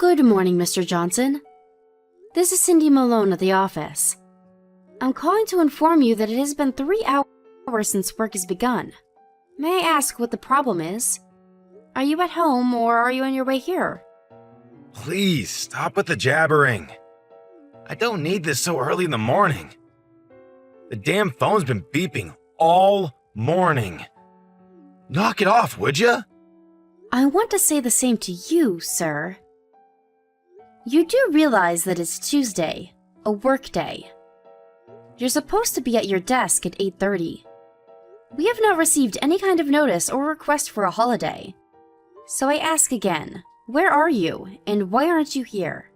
Good morning, Mr. Johnson. This is Cindy Malone at the office. I'm calling to inform you that it has been 3 hours since work has begun. May I ask what the problem is? Are you at home or are you on your way here? Please, stop with the jabbering. I don't need this so early in the morning. The damn phone's been beeping all morning. Knock it off, would ya? I want to say the same to you, sir. You do realize that it's Tuesday, a work day. You're supposed to be at your desk at 8:30. We have not received any kind of notice or request for a holiday. So I ask again, where are you and why aren't you here?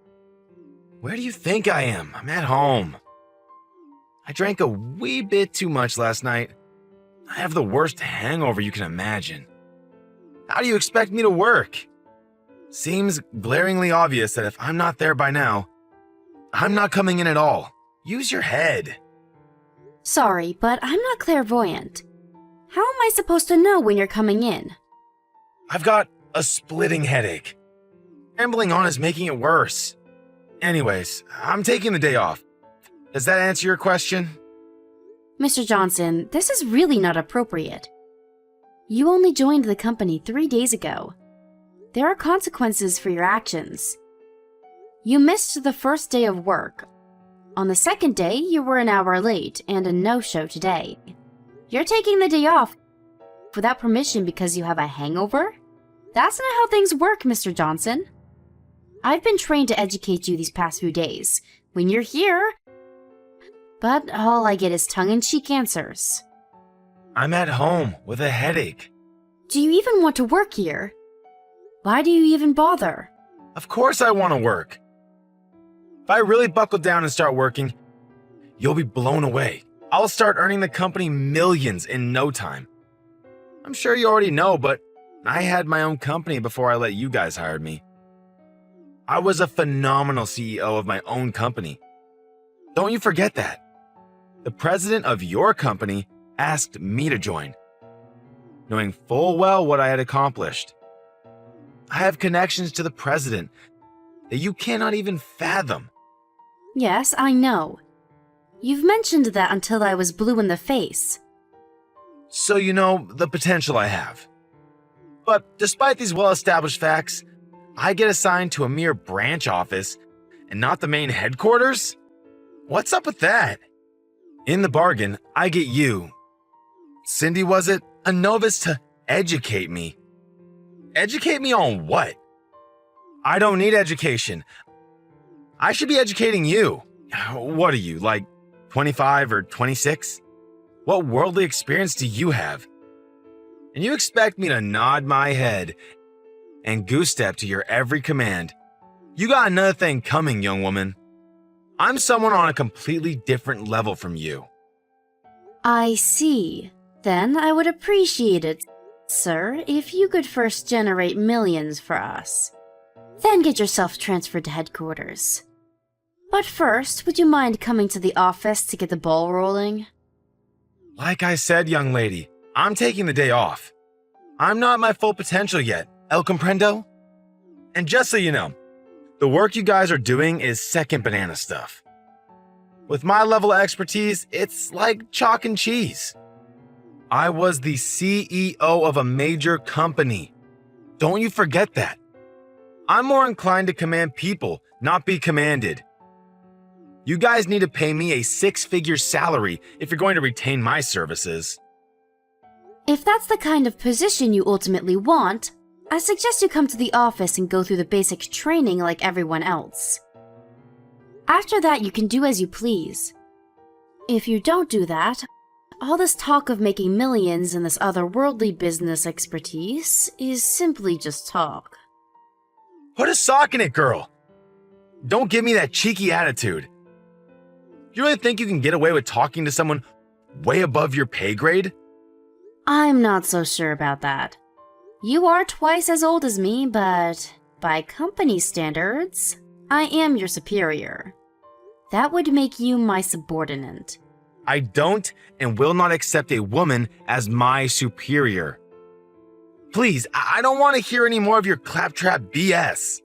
Where do you think I am? I'm at home. I drank a wee bit too much last night. I have the worst hangover you can imagine. How do you expect me to work? Seems glaringly obvious that if I'm not there by now, I'm not coming in at all. Use your head. Sorry, but I'm not clairvoyant. How am I supposed to know when you're coming in? I've got a splitting headache. Rambling on is making it worse. Anyways, I'm taking the day off. Does that answer your question? Mr. Johnson, this is really not appropriate. You only joined the company 3 days ago. There are consequences for your actions. You missed the first day of work. On the second day, you were an hour late and a no-show today. You're taking the day off without permission because you have a hangover? That's not how things work, Mr. Johnson. I've been trained to educate you these past few days when you're here, but all I get is tongue-in-cheek answers. I'm at home with a headache. Do you even want to work here? Why do you even bother? Of course I want to work. If I really buckle down and start working, you'll be blown away. I'll start earning the company millions in no time. I'm sure you already know, but I had my own company before I let you guys hire me. I was a phenomenal CEO of my own company. Don't you forget that. The president of your company asked me to join, knowing full well what I had accomplished. I have connections to the president that you cannot even fathom. Yes, I know. You've mentioned that until I was blue in the face. So you know the potential I have. But despite these well-established facts, I get assigned to a mere branch office and not the main headquarters? What's up with that? In the bargain, I get you, Cindy was it, a novice to educate me. Educate me on what? I don't need education. I should be educating you. What are you, like 25 or 26? What worldly experience do you have? And you expect me to nod my head and goose step to your every command. You got another thing coming, young woman. I'm someone on a completely different level from you. I see. Then I would appreciate it, sir, if you could first generate millions for us. Then get yourself transferred to headquarters. But first, would you mind coming to the office to get the ball rolling? Like I said, young lady, I'm taking the day off. I'm not at my full potential yet, el comprendo? And just so you know, the work you guys are doing is second banana stuff. With my level of expertise, it's like chalk and cheese. I was the CEO of a major company. Don't you forget that. I'm more inclined to command people, not be commanded. You guys need to pay me a 6-figure salary if you're going to retain my services. If that's the kind of position you ultimately want, I suggest you come to the office and go through the basic training like everyone else. After that, you can do as you please. If you don't do that, all this talk of making millions and this otherworldly business expertise is simply just talk. Put a sock in it, girl. Don't give me that cheeky attitude. You really think you can get away with talking to someone way above your pay grade? I'm not so sure about that. You are twice as old as me, but by company standards, I am your superior. That would make you my subordinate. I don't and will not accept a woman as my superior. Please, I don't want to hear any more of your claptrap BS.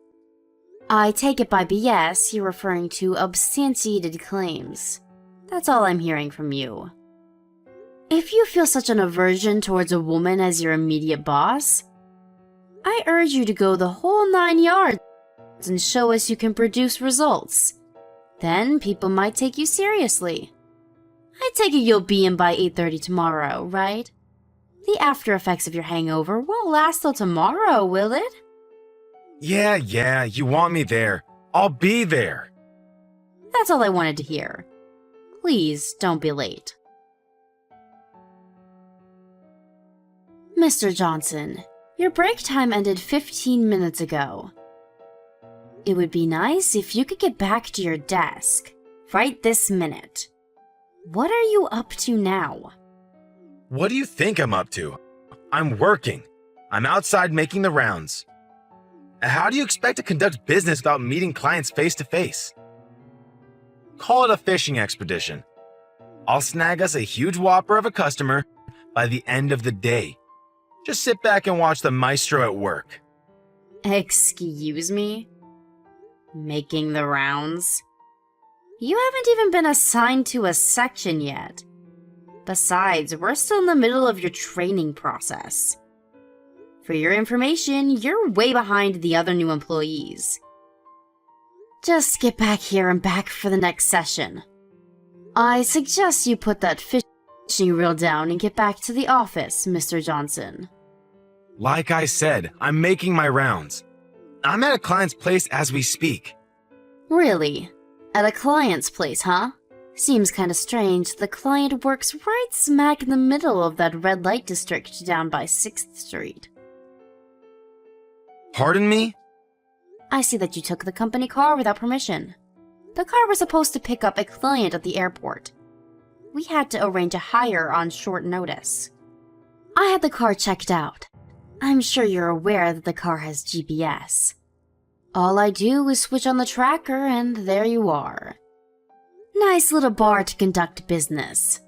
I take it by BS you're referring to substantiated claims. That's all I'm hearing from you. If you feel such an aversion towards a woman as your immediate boss, I urge you to go the whole 9 yards and show us you can produce results. Then people might take you seriously. I take it you'll be in by 8:30 tomorrow, right? The after effects of your hangover won't last till tomorrow, will it? Yeah, you want me there. I'll be there. That's all I wanted to hear. Please don't be late. Mr. Johnson, your break time ended 15 minutes ago. It would be nice if you could get back to your desk right this minute. What are you up to now? What do you think I'm up to? I'm working. I'm outside making the rounds. How do you expect to conduct business without meeting clients face to face? Call it a fishing expedition. I'll snag us a huge whopper of a customer by the end of the day. Just sit back and watch the maestro at work. Excuse me? Making the rounds? You haven't even been assigned to a section yet. Besides, we're still in the middle of your training process. For your information, you're way behind the other new employees. Just get back here and back for the next session. I suggest you put that fishing reel down and get back to the office, Mr. Johnson. Like I said, I'm making my rounds. I'm at a client's place as we speak. Really? At a client's place, huh? Seems kinda strange. The client works right smack in the middle of that red light district down by 6th Street. Pardon me? I see that you took the company car without permission. The car was supposed to pick up a client at the airport. We had to arrange a hire on short notice. I had the car checked out. I'm sure you're aware that the car has GPS. All I do is switch on the tracker and there you are. Nice little bar to conduct business.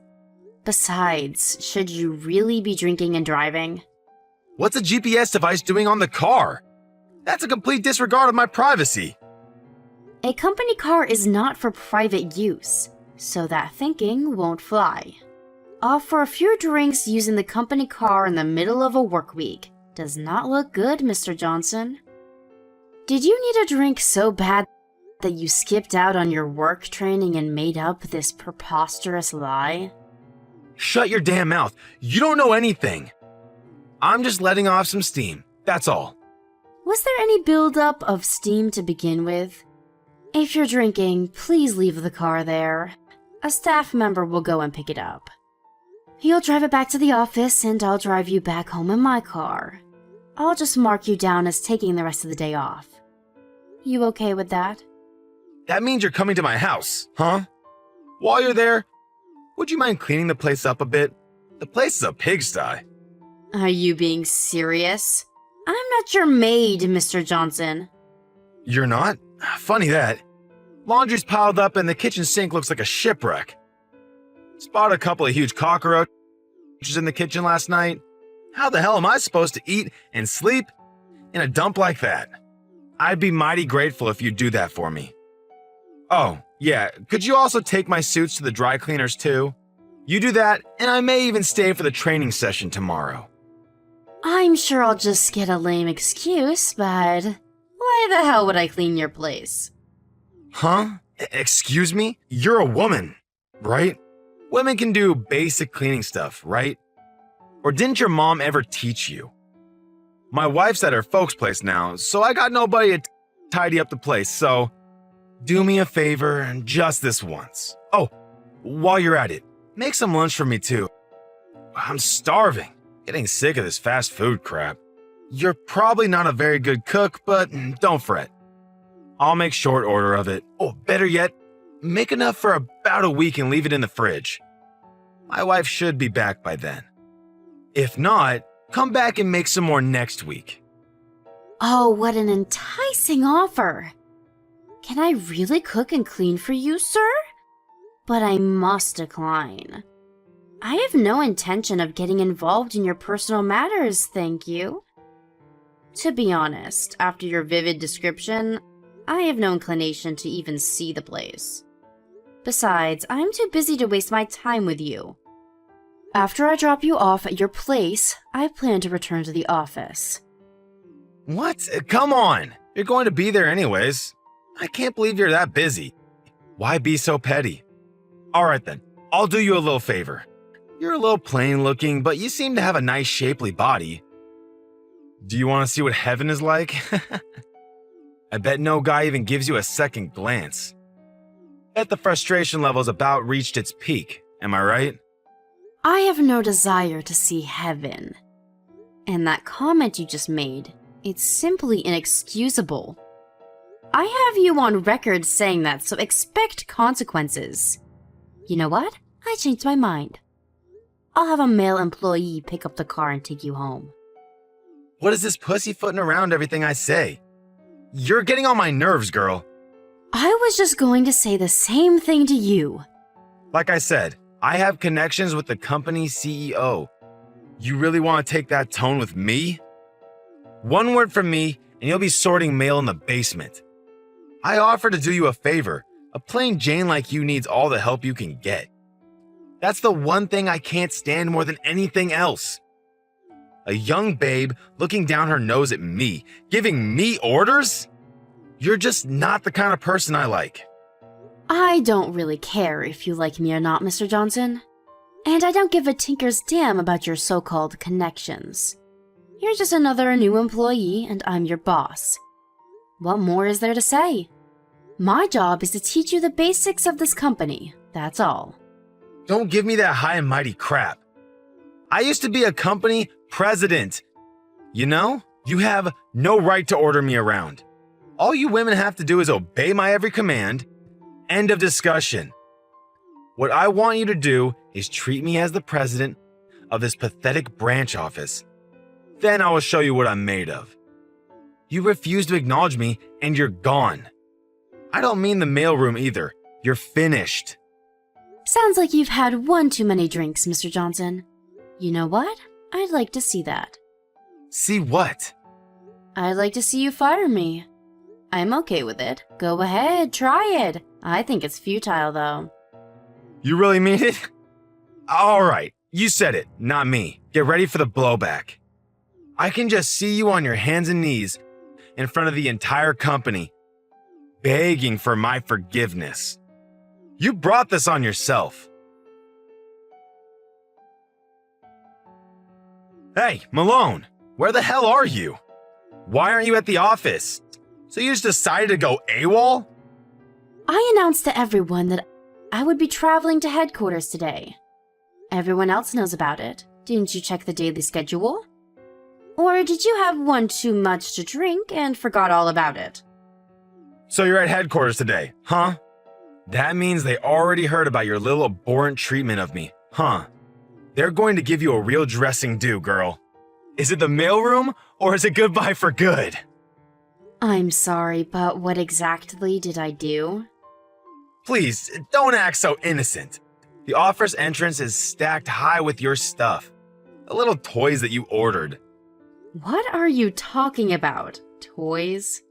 Besides, should you really be drinking and driving? What's a GPS device doing on the car? That's a complete disregard of my privacy. A company car is not for private use, so that thinking won't fly. For a few drinks using the company car in the middle of a work week does not look good, Mr. Johnson. Did you need a drink so bad that you skipped out on your work training and made up this preposterous lie? Shut your damn mouth. You don't know anything. I'm just letting off some steam. That's all. Was there any buildup of steam to begin with? If you're drinking, please leave the car there. A staff member will go and pick it up. You'll drive it back to the office and I'll drive you back home in my car. I'll just mark you down as taking the rest of the day off. You okay with that? That means you're coming to my house, huh? While you're there, would you mind cleaning the place up a bit? The place is a pigsty. Are you being serious? I'm not your maid, Mr. Johnson. You're not? Funny that. Laundry's piled up and the kitchen sink looks like a shipwreck. Spotted a couple of huge cockroaches in the kitchen last night. How the hell am I supposed to eat and sleep in a dump like that? I'd be mighty grateful if you'd do that for me. Oh, yeah, could you also take my suits to the dry cleaners too? You do that, and I may even stay for the training session tomorrow. I'm sure I'll just get a lame excuse, but why the hell would I clean your place? Huh? Excuse me? You're a woman, right? Women can do basic cleaning stuff, right? Or didn't your mom ever teach you? My wife's at her folks' place now, so I got nobody to tidy up the place, so do me a favor just this once. Oh, while you're at it, make some lunch for me too. I'm starving, getting sick of this fast food crap. You're probably not a very good cook, but don't fret. I'll make short order of it. Oh, better yet, make enough for about a week and leave it in the fridge. My wife should be back by then. If not, come back and make some more next week. Oh, what an enticing offer. Can I really cook and clean for you, sir? But I must decline. I have no intention of getting involved in your personal matters, thank you. To be honest, after your vivid description, I have no inclination to even see the place. Besides, I'm too busy to waste my time with you. After I drop you off at your place, I plan to return to the office. What? Come on! You're going to be there anyways. I can't believe you're that busy. Why be so petty? Alright then, I'll do you a little favor. You're a little plain looking, but you seem to have a nice shapely body. Do you want to see what heaven is like? I bet no guy even gives you a second glance. Bet the frustration level's about reached its peak, am I right? I have no desire to see heaven. And that comment you just made, it's simply inexcusable. I have you on record saying that, so expect consequences. You know what? I changed my mind. I'll have a male employee pick up the car and take you home. What is this pussyfooting around everything I say? You're getting on my nerves, girl. I was just going to say the same thing to you. Like I said, I have connections with the company's CEO. You really want to take that tone with me? One word from me, and you'll be sorting mail in the basement. I offer to do you a favor. A plain Jane like you needs all the help you can get. That's the one thing I can't stand more than anything else. A young babe looking down her nose at me, giving me orders? You're just not the kind of person I like. I don't really care if you like me or not, Mr. Johnson. And I don't give a tinker's damn about your so-called connections. You're just another new employee, and I'm your boss. What more is there to say? My job is to teach you the basics of this company, that's all. Don't give me that high and mighty crap. I used to be a company president. You know, you have no right to order me around. All you women have to do is obey my every command. End of discussion. What I want you to do is treat me as the president of this pathetic branch office. Then I will show you what I'm made of. You refuse to acknowledge me and you're gone. I don't mean the mailroom either. You're finished. Sounds like you've had one too many drinks, Mr. Johnson. You know what? I'd like to see that. See what? I'd like to see you fire me. I'm okay with it. Go ahead, try it. I think it's futile, though. You really mean it? All right, you said it, not me. Get ready for the blowback. I can just see you on your hands and knees in front of the entire company, begging for my forgiveness. You brought this on yourself. Hey, Malone, where the hell are you? Why aren't you at the office? So you just decided to go AWOL? I announced to everyone that I would be traveling to headquarters today. Everyone else knows about it. Didn't you check the daily schedule? Or did you have one too much to drink and forgot all about it? So you're at headquarters today, huh? That means they already heard about your little abhorrent treatment of me, huh? They're going to give you a real dressing due, girl. Is it the mailroom, or is it goodbye for good? I'm sorry, but what exactly did I do? Please, don't act so innocent. The office entrance is stacked high with your stuff. The little toys that you ordered. What are you talking about? Toys?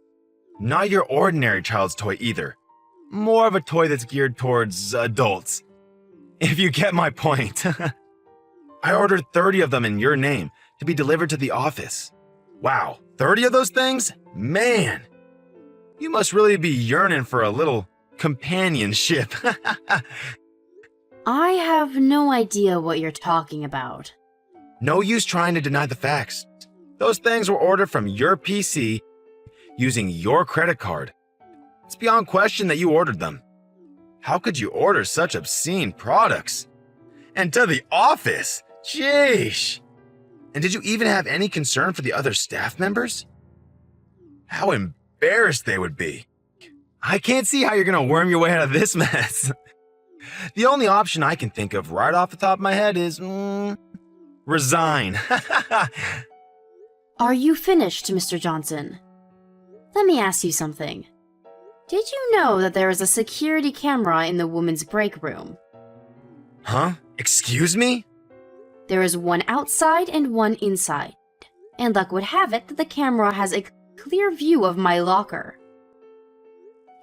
Not your ordinary child's toy either. More of a toy that's geared towards adults. If you get my point. I ordered 30 of them in your name to be delivered to the office. Wow, 30 of those things? Man! You must really be yearning for a little companionship. I have no idea what you're talking about. No use trying to deny the facts. Those things were ordered from your PC using your credit card. It's beyond question that you ordered them. How could you order such obscene products? And to the office? Sheesh! And did you even have any concern for the other staff members? How embarrassed they would be. I can't see how you're gonna worm your way out of this mess. The only option I can think of right off the top of my head is, resign. Are you finished, Mr. Johnson? Let me ask you something. Did you know that there is a security camera in the women's break room? Huh? Excuse me? There is one outside and one inside. And luck would have it that the camera has a clear view of my locker.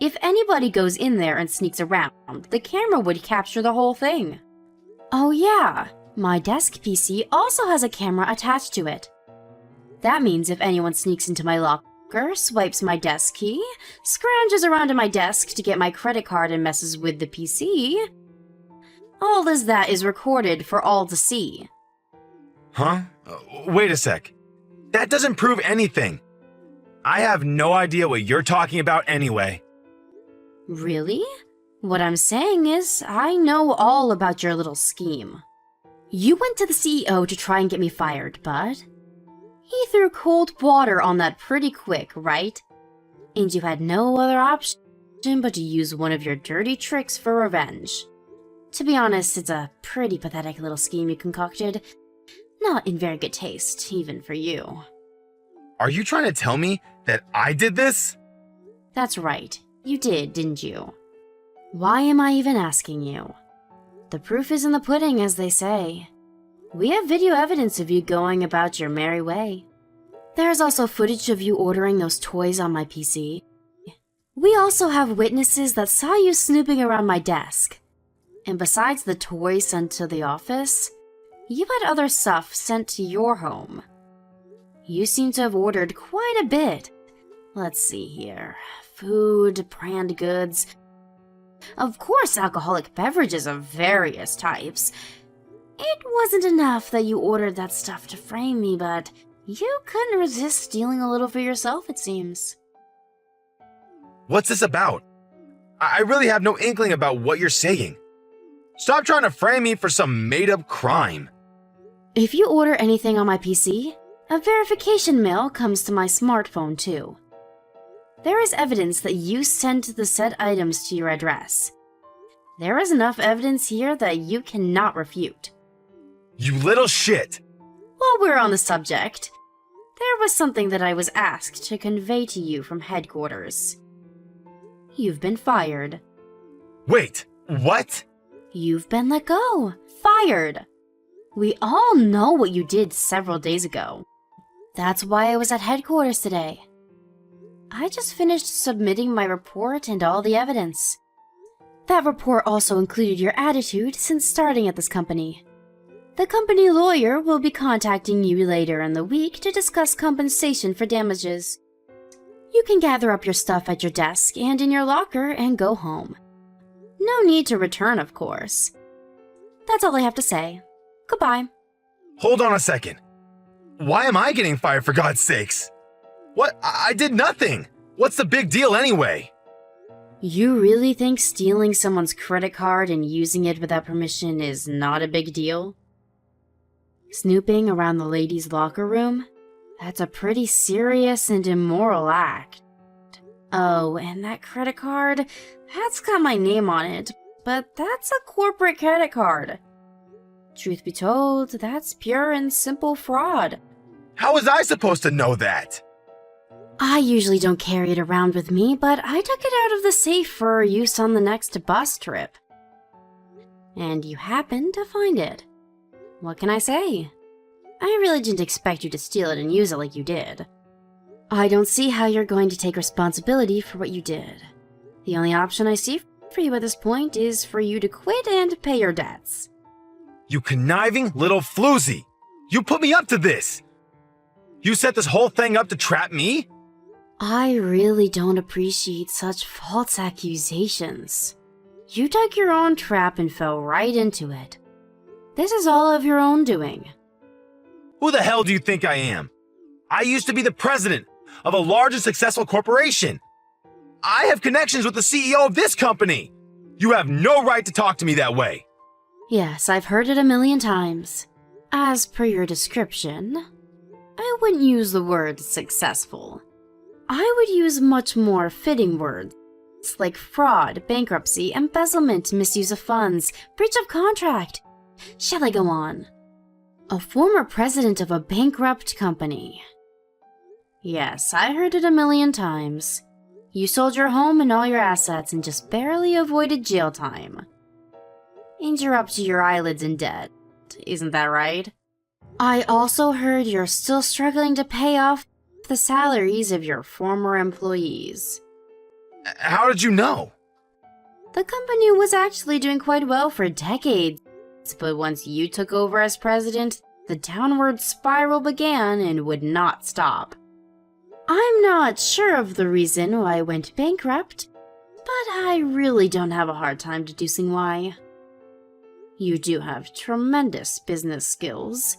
If anybody goes in there and sneaks around, the camera would capture the whole thing. Oh yeah, my desk PC also has a camera attached to it. That means if anyone sneaks into my locker, swipes my desk key, scrounges around to my desk to get my credit card and messes with the PC, all as that is recorded for all to see. Huh? Wait a sec. That doesn't prove anything. I have no idea what you're talking about anyway. Really? What I'm saying is, I know all about your little scheme. You went to the CEO to try and get me fired, but he threw cold water on that pretty quick, right? And you had no other option but to use one of your dirty tricks for revenge. To be honest, it's a pretty pathetic little scheme you concocted. Not in very good taste, even for you. Are you trying to tell me that I did this? That's right. You did, didn't you? Why am I even asking you? The proof is in the pudding, as they say. We have video evidence of you going about your merry way. There's also footage of you ordering those toys on my PC. We also have witnesses that saw you snooping around my desk. And besides the toys sent to the office, you had other stuff sent to your home. You seem to have ordered quite a bit. Let's see here. Food, brand goods. Of course, alcoholic beverages of various types. It wasn't enough that you ordered that stuff to frame me, but you couldn't resist stealing a little for yourself, it seems. What's this about? I really have no inkling about what you're saying. Stop trying to frame me for some made-up crime. If you order anything on my PC, a verification mail comes to my smartphone too. There is evidence that you sent the said items to your address. There is enough evidence here that you cannot refute. You little shit! While we're on the subject, there was something that I was asked to convey to you from headquarters. You've been fired. Wait, what? You've been let go. Fired. We all know what you did several days ago. That's why I was at headquarters today. I just finished submitting my report and all the evidence. That report also included your attitude since starting at this company. The company lawyer will be contacting you later in the week to discuss compensation for damages. You can gather up your stuff at your desk and in your locker and go home. No need to return, of course. That's all I have to say. Goodbye. Hold on a second. Why am I getting fired, for God's sakes? What? I did nothing. What's the big deal anyway? You really think stealing someone's credit card and using it without permission is not a big deal? Snooping around the ladies' locker room? That's a pretty serious and immoral act. Oh, and that credit card? That's got my name on it, but that's a corporate credit card. Truth be told, that's pure and simple fraud. How was I supposed to know that? I usually don't carry it around with me, but I took it out of the safe for use on the next bus trip. And you happened to find it. What can I say? I really didn't expect you to steal it and use it like you did. I don't see how you're going to take responsibility for what you did. The only option I see for you at this point is for you to quit and pay your debts. You conniving little floozy! You put me up to this! You set this whole thing up to trap me? I really don't appreciate such false accusations. You dug your own trap and fell right into it. This is all of your own doing. Who the hell do you think I am? I used to be the president of a large and successful corporation. I have connections with the CEO of this company. You have no right to talk to me that way. Yes, I've heard it a million times. As per your description, I wouldn't use the word successful. I would use much more fitting words like fraud, bankruptcy, embezzlement, misuse of funds, breach of contract. Shall I go on? A former president of a bankrupt company. Yes, I heard it a million times. You sold your home and all your assets and just barely avoided jail time. And you're up to your eyelids in debt, isn't that right? I also heard you're still struggling to pay off the salaries of your former employees. How did you know? The company was actually doing quite well for decades, but once you took over as president, the downward spiral began and would not stop. I'm not sure of the reason why I went bankrupt, but I really don't have a hard time deducing why. You do have tremendous business skills.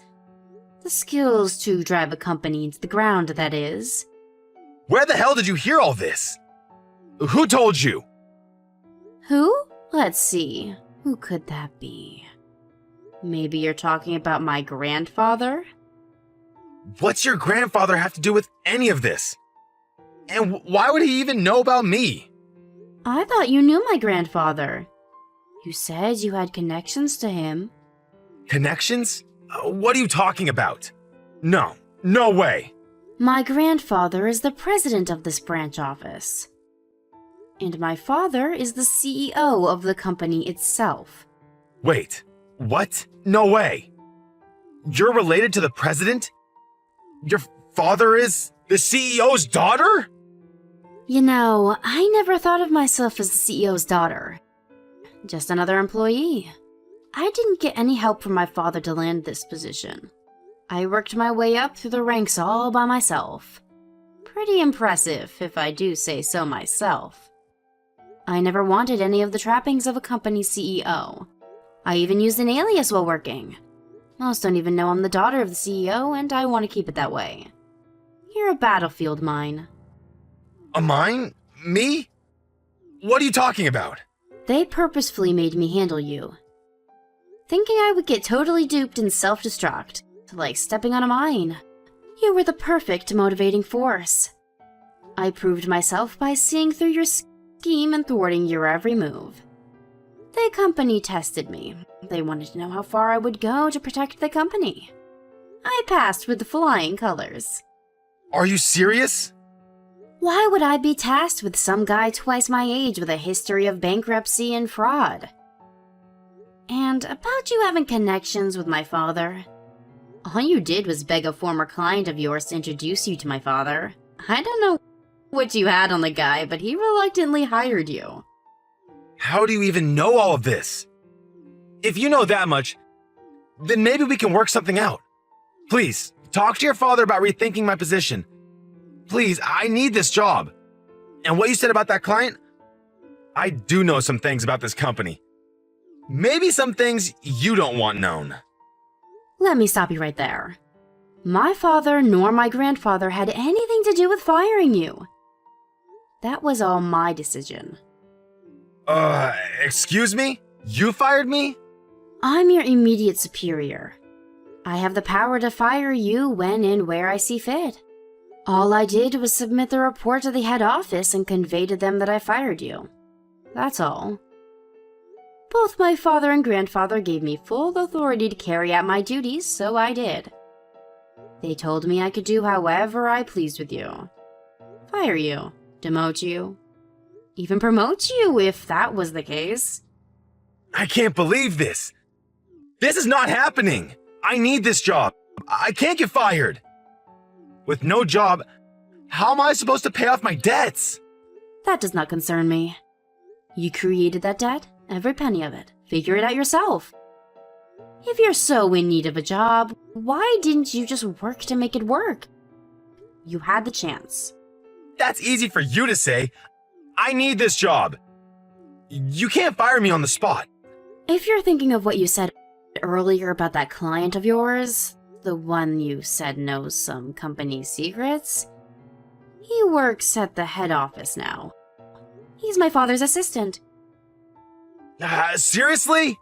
The skills to drive a company into the ground, that is. Where the hell did you hear all this? Who told you? Who? Let's see. Who could that be? Maybe you're talking about my grandfather? What's your grandfather have to do with any of this? And why would he even know about me? I thought you knew my grandfather. You said you had connections to him. Connections? What are you talking about? No, no way. My grandfather is the president of this branch office. And my father is the CEO of the company itself. Wait, what? No way. You're related to the president? Your father is the CEO's daughter? You know, I never thought of myself as the CEO's daughter. Just another employee. I didn't get any help from my father to land this position. I worked my way up through the ranks all by myself. Pretty impressive, if I do say so myself. I never wanted any of the trappings of a company CEO. I even used an alias while working. Most don't even know I'm the daughter of the CEO, and I want to keep it that way. You're a battlefield mine. A mine? Me? What are you talking about? They purposefully made me handle you. Thinking I would get totally duped and self-destruct, like stepping on a mine. You were the perfect motivating force. I proved myself by seeing through your scheme and thwarting your every move. The company tested me. They wanted to know how far I would go to protect the company. I passed with flying colors. Are you serious? Why would I be tasked with some guy twice my age with a history of bankruptcy and fraud? And about you having connections with my father. All you did was beg a former client of yours to introduce you to my father. I don't know what you had on the guy, but he reluctantly hired you. How do you even know all of this? If you know that much, then maybe we can work something out. Please, talk to your father about rethinking my position. Please, I need this job. And what you said about that client? I do know some things about this company. Maybe some things you don't want known. Let me stop you right there. My father nor my grandfather had anything to do with firing you. That was all my decision. Excuse me? You fired me? I'm your immediate superior. I have the power to fire you when and where I see fit. All I did was submit the report to the head office and convey to them that I fired you. That's all. Both my father and grandfather gave me full authority to carry out my duties, so I did. They told me I could do however I pleased with you. Fire you, demote you, even promote you if that was the case. I can't believe this. This is not happening. I need this job. I can't get fired. With no job, how am I supposed to pay off my debts? That does not concern me. You created that debt, every penny of it. Figure it out yourself. If you're so in need of a job, why didn't you just work to make it work? You had the chance. That's easy for you to say. I need this job. You can't fire me on the spot. If you're thinking of what you said earlier about that client of yours, the one you said knows some company secrets, he works at the head office now. He's my father's assistant. Seriously?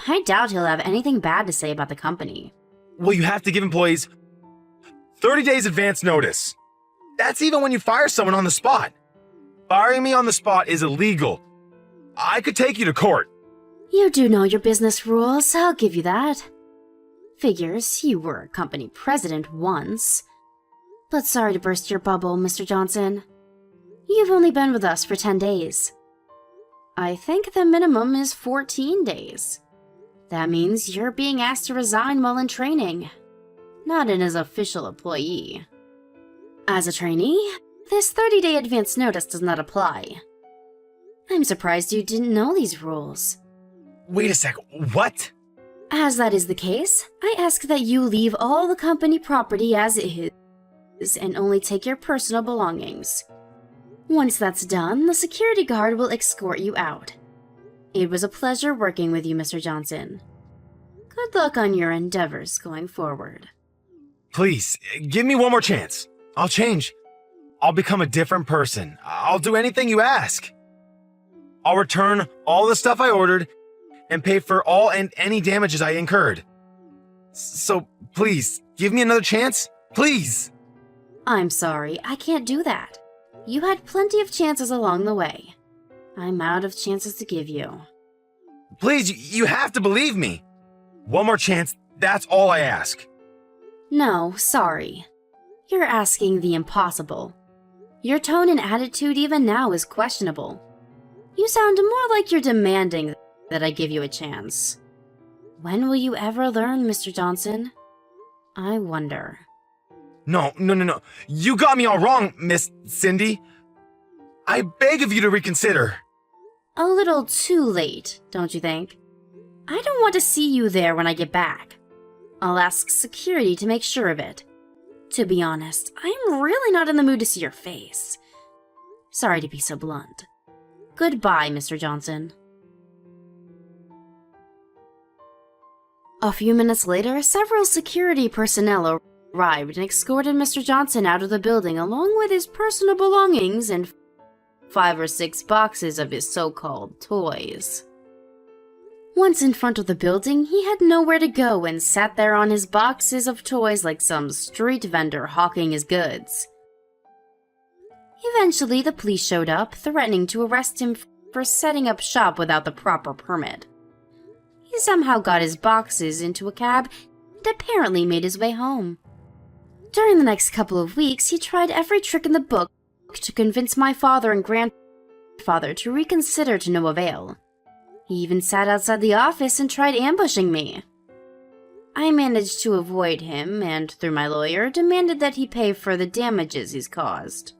I doubt he'll have anything bad to say about the company. Well, you have to give employees 30 days advance notice. That's even when you fire someone on the spot. Firing me on the spot is illegal. I could take you to court. You do know your business rules, I'll give you that. Figures, you were a company president once. But sorry to burst your bubble, Mr. Johnson. You've only been with us for 10 days. I think the minimum is 14 days. That means you're being asked to resign while in training, not in as official employee. As a trainee, this 30-day advance notice does not apply. I'm surprised you didn't know these rules. Wait a sec, what? As that is the case, I ask that you leave all the company property as it is and only take your personal belongings. Once that's done, the security guard will escort you out. It was a pleasure working with you, Mr. Johnson. Good luck on your endeavors going forward. Please, give me one more chance. I'll change. I'll become a different person. I'll do anything you ask. I'll return all the stuff I ordered and pay for all and any damages I incurred. So, please, give me another chance? Please! I'm sorry, I can't do that. You had plenty of chances along the way. I'm out of chances to give you. Please, you have to believe me. One more chance, that's all I ask. No, sorry. You're asking the impossible. Your tone and attitude even now is questionable. You sound more like you're demanding that I give you a chance. When will you ever learn, Mr. Johnson? I wonder. No. You got me all wrong, Miss Cindy. I beg of you to reconsider. A little too late, don't you think? I don't want to see you there when I get back. I'll ask security to make sure of it. To be honest, I'm really not in the mood to see your face. Sorry to be so blunt. Goodbye, Mr. Johnson. A few minutes later, several security personnel arrived and escorted Mr. Johnson out of the building along with his personal belongings and 5 or 6 boxes of his so-called toys. Once in front of the building, he had nowhere to go and sat there on his boxes of toys like some street vendor hawking his goods. Eventually, the police showed up, threatening to arrest him for setting up shop without the proper permit. He somehow got his boxes into a cab and apparently made his way home. During the next couple of weeks, he tried every trick in the book to convince my father and grandfather to reconsider to no avail. He even sat outside the office and tried ambushing me. I managed to avoid him and, through my lawyer, demanded that he pay for the damages he's caused.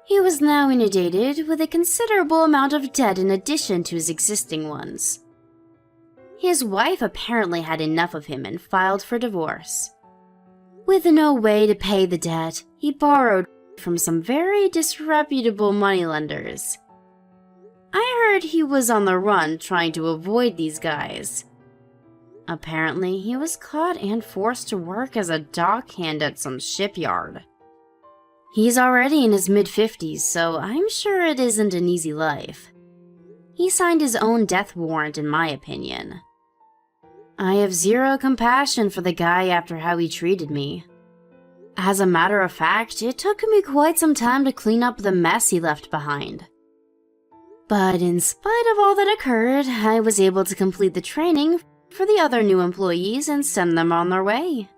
He was now inundated with a considerable amount of debt in addition to his existing ones. His wife apparently had enough of him and filed for divorce. With no way to pay the debt, he borrowed from some very disreputable moneylenders. I heard he was on the run trying to avoid these guys. Apparently, he was caught and forced to work as a dockhand at some shipyard. He's already in his mid-50s, so I'm sure it isn't an easy life. He signed his own death warrant, in my opinion. I have zero compassion for the guy after how he treated me. As a matter of fact, it took me quite some time to clean up the mess he left behind. But in spite of all that occurred, I was able to complete the training for the other new employees and send them on their way.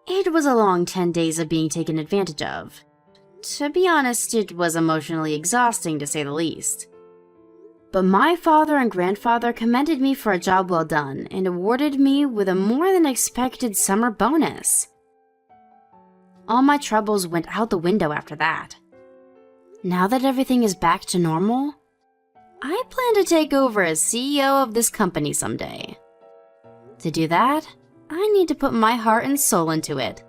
It was a long 10 days of being taken advantage of. To be honest, it was emotionally exhausting to say the least. But my father and grandfather commended me for a job well done and awarded me with a more than expected summer bonus. All my troubles went out the window after that. Now that everything is back to normal, I plan to take over as CEO of this company someday. To do that, I need to put my heart and soul into it.